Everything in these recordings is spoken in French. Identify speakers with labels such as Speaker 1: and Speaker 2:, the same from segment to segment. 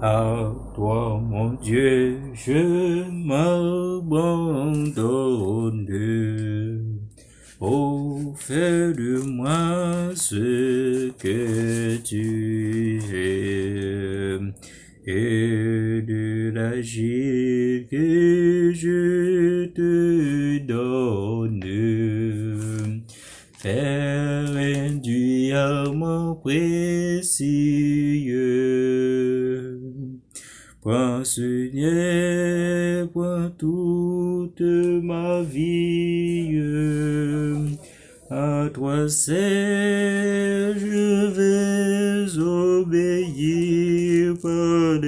Speaker 1: À toi, mon Dieu, je m'abandonne. Oh, fais de moi ce que tu veux, et de l'agir que je te donne. Fais induire mon précieux. Prends, Seigneur, prends toute ma vie. À toi seul je vais obéir par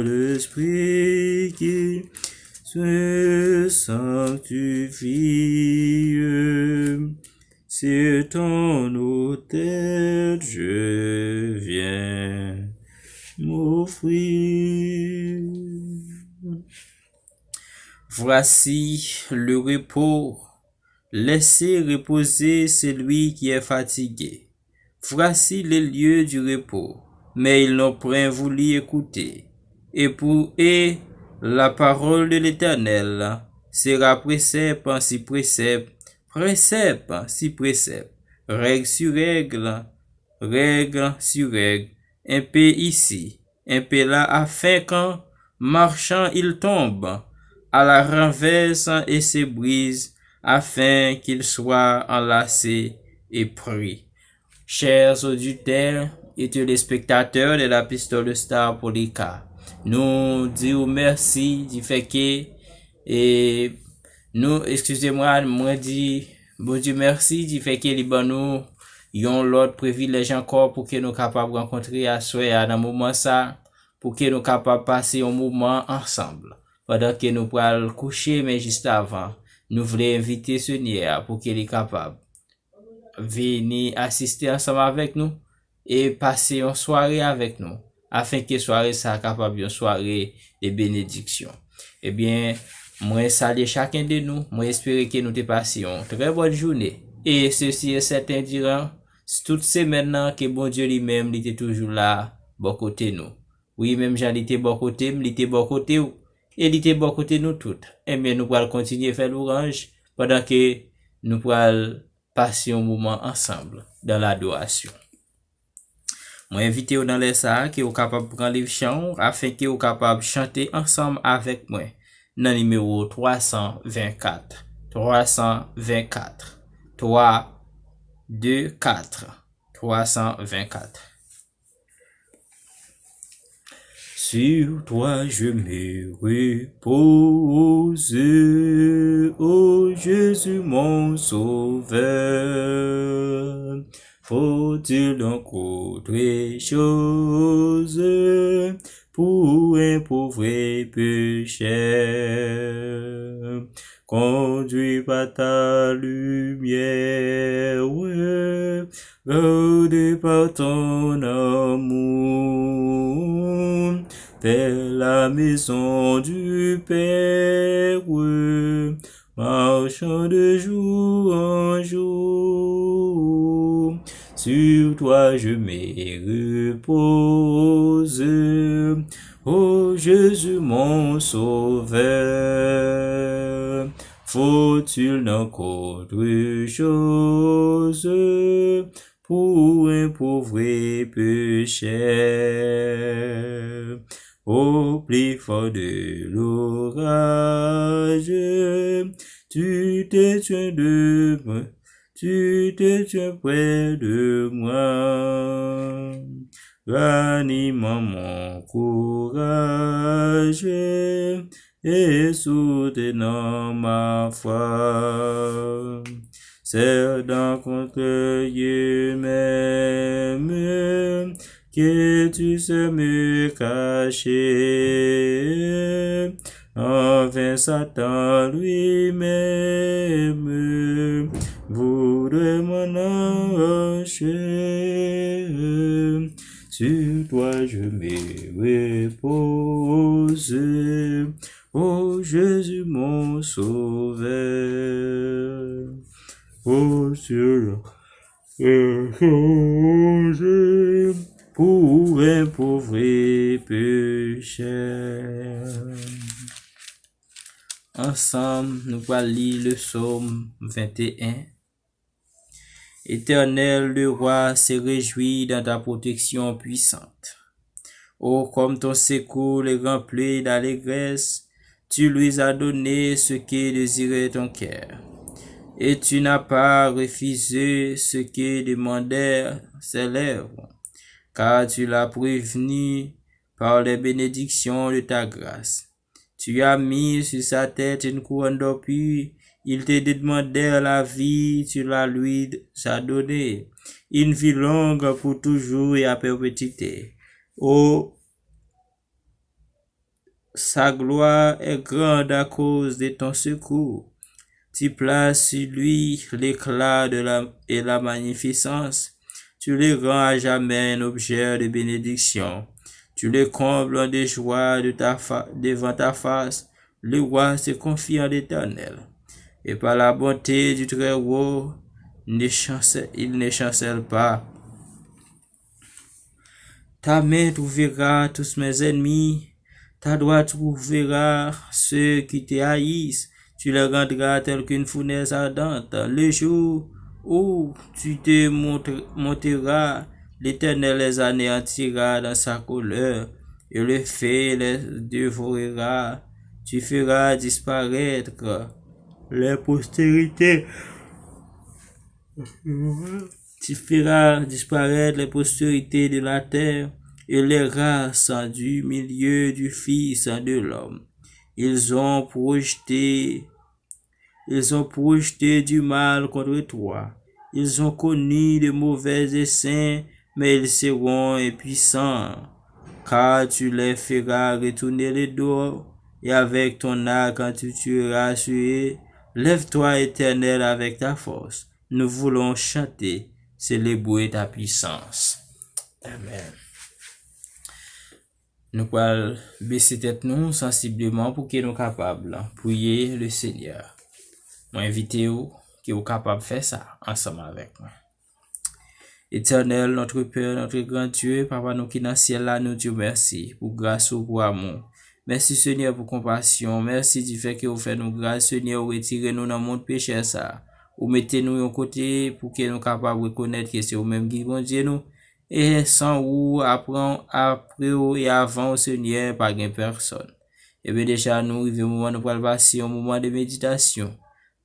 Speaker 1: l'Esprit qui se sanctifie. C'est ton autel je viens m'offrir. Voici le repos. Laissez reposer celui qui est fatigué. Voici les lieux du repos, mais ils n'ont point voulu écouter. Et la parole de l'Éternel sera précepte en si précepte, précepte en si précepte, règle sur règle, règle sur règle, un peu ici, un peu là, afin qu'en marchant il tombe à la renverse et se brise, afin qu'il soit enlacé et pris. Chers auditeurs et téléspectateurs de la Pistole Star Polika, nous disons merci du fait que et nous, excusez-moi, moi dit bon Dieu merci du fait que les nous yon l'autre privilège encore pour que nous capables rencontrer à soi dans moment ça, pour que nous capables passer un moment ensemble. Pendant que nous pourrons coucher, mais juste avant, nous voulons inviter Seigneur pour qu'il est capable venir assister ensemble avec nous et passer une soirée avec nous, afin que soirée soit capable une soirée de bénédiction. Eh bien, moi salue chacun de nous, moi espérer que nous te passions très bonne journée. Et ceci est certain durant toute semaine que bon Dieu lui-même il était toujours là, bon côté nous. Oui, même j'en était bon côté, il était bon côté ou. Et il était bon côté nous toutes. Eh bien, nous pourrons continuer à faire l'orange pendant que nous pourrons passer un moment ensemble dans l'adoration. Moi invite vous dans les ça que vous capable prendre les chants afin que vous capable chanter ensemble avec moi dans le numéro 324 324 3 2 4 324. Sur toi je me repose, ô Jésus mon sauveur. Faut-il encore autre chose pour un pauvre pécheur? Conduit par ta lumière, guidé par ton amour, vers la maison du Père, marchant de jour en jour. Sur toi je me repose, ô Jésus mon sauveur. Faut-il encore autre chose pour un pauvre pécheur? Au plus fort de l'orage, tu te tiens de moi, tu te tiens près de moi, ranimant mon courage et soutenant ma foi. C'est dans contre eux-mêmes que tu sais me cacher, enfin Satan lui-même voudrait m'en arracher. Sur toi je me repose, ô Jésus mon sauveur. Oh sur songe pour un pauvre pécheur. Ensemble, nous allons lire le psaume 21. Éternel, le roi se réjouit dans ta protection puissante. Oh, comme ton secours est rempli d'allégresse, tu lui as donné ce que désirait ton cœur. Et tu n'as pas refusé ce que demandèrent ses lèvres, car tu l'as prévenu par les bénédictions de ta grâce. Tu as mis sur sa tête une couronne d'or pur. Il te demandait la vie, tu la lui as donnée. Une vie longue pour toujours et à perpétuité. Oh, sa gloire est grande à cause de ton secours. Tu places sur lui l'éclat et la magnificence. Tu le rends à jamais un objet de bénédiction. Tu le combles de joie devant ta face. Le roi se confie en l'Éternel. Et par la bonté du Très-Haut, il ne chancelle pas. Ta main trouvera tous mes ennemis. Ta droite trouvera ceux qui te haïssent. Tu les rendras tels qu'une fournaise ardente. Le jour où tu te monteras, l'Éternel les anéantira dans sa colère, et le feu les dévorera. Tu feras disparaître les postérités. Tu feras disparaître les postérités de la terre et les races du milieu du Fils de l'homme. Ils ont projeté du mal contre toi. Ils ont connu de mauvais essais, mais ils seront impuissants, car tu les feras retourner le dos, et avec ton arc quand tu tueras sur eux. Lève-toi, Éternel, avec ta force. Nous voulons chanter, célébrer ta puissance. Amen. Nous allons baisser tête nous sensiblement pour que nous capables de prier le Seigneur. Moi invite vous que vous capable de faire ça ensemble avec moi. Éternel, notre Père, notre grand Dieu, Papa nous qui dans le ciel là, nous Dieu merci pour grâce ou pour amour. Merci Seigneur pour compassion. Merci du fait que vous faites nous grâce, Seigneur, vous retirez nous dans le monde péché ça. Vous mettez nous de côté pour que nous capables de reconnaître que c'est vous-même qui bon Dieu nous. Et sans vous, après et avant, Seigneur, pas de personne. Et bien déjà, nous arrivons au moment de passer, au moment de méditation.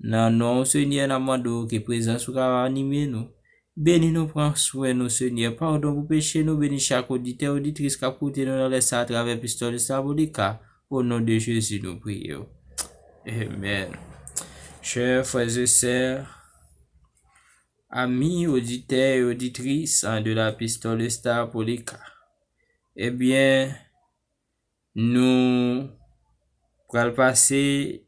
Speaker 1: Non, Seigneur, nous demandons que présence soit animée nous. Bénis nous, prends soin nous, Seigneur. Pardon pour péché nous, bénis chaque auditeur, auditrice qui a écouté nous dans les à travers Pistole Symbolica. Au nom de Jésus, nous prions. Amen. Chers frères et sœurs, amis, auditeurs et auditrices de la Pistole Symbolica, eh bien, nous allons passer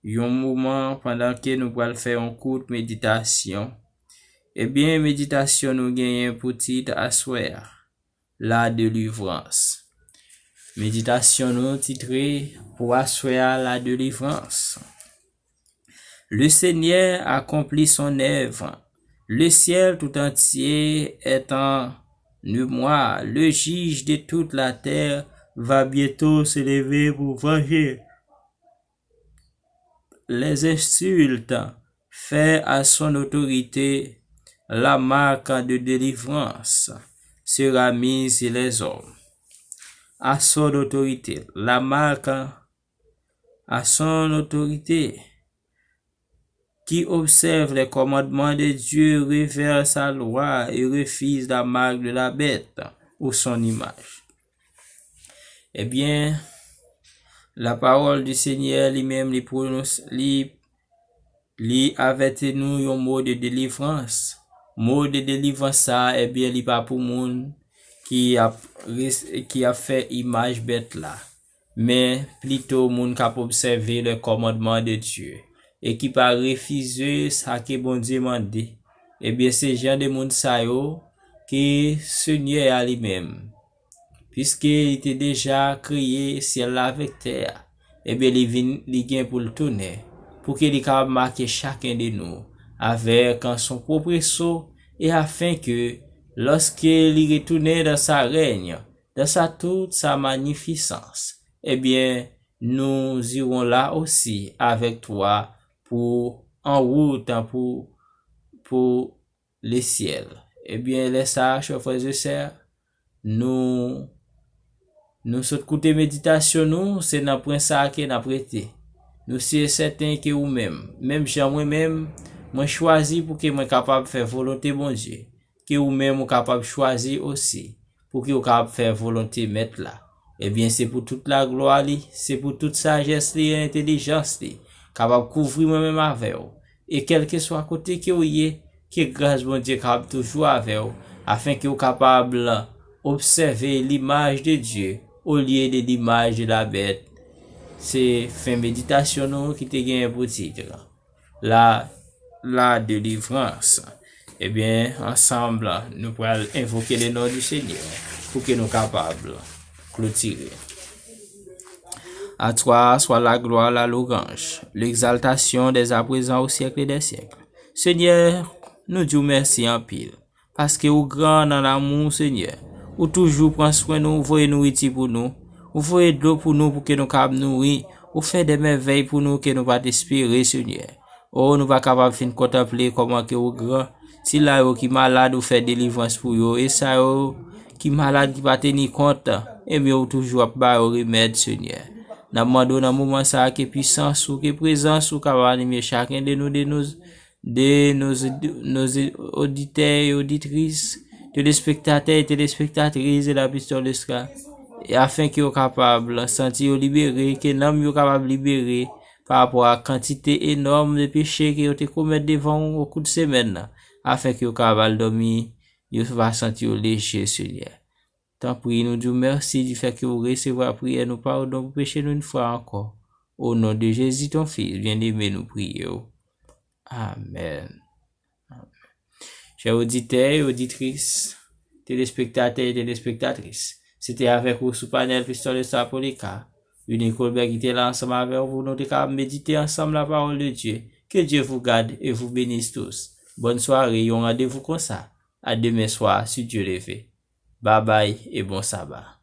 Speaker 1: un moment pendant que nous allons faire une courte méditation. Eh bien, méditation nous gagne pour titre à soir, la délivrance. Méditation nous titré pour asseoir la délivrance. Le Seigneur accomplit son œuvre. Le ciel tout entier est en moi. Le juge de toute la terre va bientôt se lever pour venger les insultes faites à son autorité. La marque de délivrance sera mise sur les hommes. À son autorité, la marque à son autorité qui observe les commandements de Dieu, révère sa loi et refuse la marque de la bête ou son image. Eh bien, la parole du Seigneur lui-même lui avait nous un mot de délivrance. Mot de délivrance ça, eh bien, il pas pour monde qui a fait image bête là, mais plutôt monde qui a observé le commandement de Dieu et qui pas refuser ça que bon Dieu m'a dit. Eh bien, c'est genre de monde ça yo qui Seigneur à lui-même, puisqu'il était déjà créé ciel avec terre. Eh bien, il vient pour le tourner, pour qu'il capable marquer chacun de nous avec son propre sceau, et afin que lorsqu'il retournait dans sa règne, dans toute sa magnificence, eh bien, nous irons là aussi avec toi en route pour les ciels. Eh bien, les sages, chers frères et sœurs, nous sommes côté méditation, c'est dans point ça que nous prêté. Nous sommes certains que même moi-même, moi choisi pour que moi capable de faire volonté bon Dieu, que ou même capable de choisir aussi, pour que vous capable de faire volonté mettre là. Eh bien, c'est pour toute la gloire, c'est pour toute sagesse et intelligence, capable de couvrir moi-même avec vous. Et quel que soit côté que vous y que grâce bon Dieu capable toujours avec vous, afin que vous capable d'observer l'image de Dieu au lieu de l'image de la bête. C'est fin méditation qui te gagne pour titre. La délivrance. Eh bien, ensemble, nous pourrons invoquer le nom du Seigneur pour que nous capables clôturer. À toi soit la gloire, la louange, l'exaltation dès à présent au siècle des siècles. Seigneur, nous disons merci en pile, parce que vous grand dans l'amour, Seigneur, ou toujours prend soin de nous, voyez nourriture pour nous, vous voyez de l'eau pour nous, pour que nous capables nourrir, vous faites des merveilles pour nous, que nous va espérer, Seigneur. Oh, nous va capable de contempler comment que vous grand, si là, qui malade, vous faites délivrance pour vous, et ça, qui malade, qui va tenir compte, et mieux toujours pas au remède, Seigneur. Nous demandons dans moment ça que puissance ou que présence ou capable animer chacun de nos auditeurs et auditrices, téléspectateurs et téléspectatrices de la pistole de Ska, et afin qu'ils soient capables de sentir libérés, que l'homme soit capable de libérer par rapport à la quantité énorme de péchés qu'ils ont commis devant au cours de semaine, afin qu'ils soient capables de dormir, ils vont sentir léger, Seigneur. Tant pis, nous disons merci du fait que vous recevez la prière, nous pardonnons pour pécher nous une fois encore. Au nom de Jésus, ton Fils, bien-aimé, nous prions. Amen. Chers auditeurs et auditrices, téléspectateurs et téléspectatrices, c'était avec vous sous panel Pistole Sapolika. Une Colbert qui était là ensemble avec vous, nous devons méditer ensemble la parole de Dieu. Que Dieu vous garde et vous bénisse tous. Bonne soirée, on rendez-vous comme ça. À demain soir, si Dieu le fait. Bye bye et bon sabbat.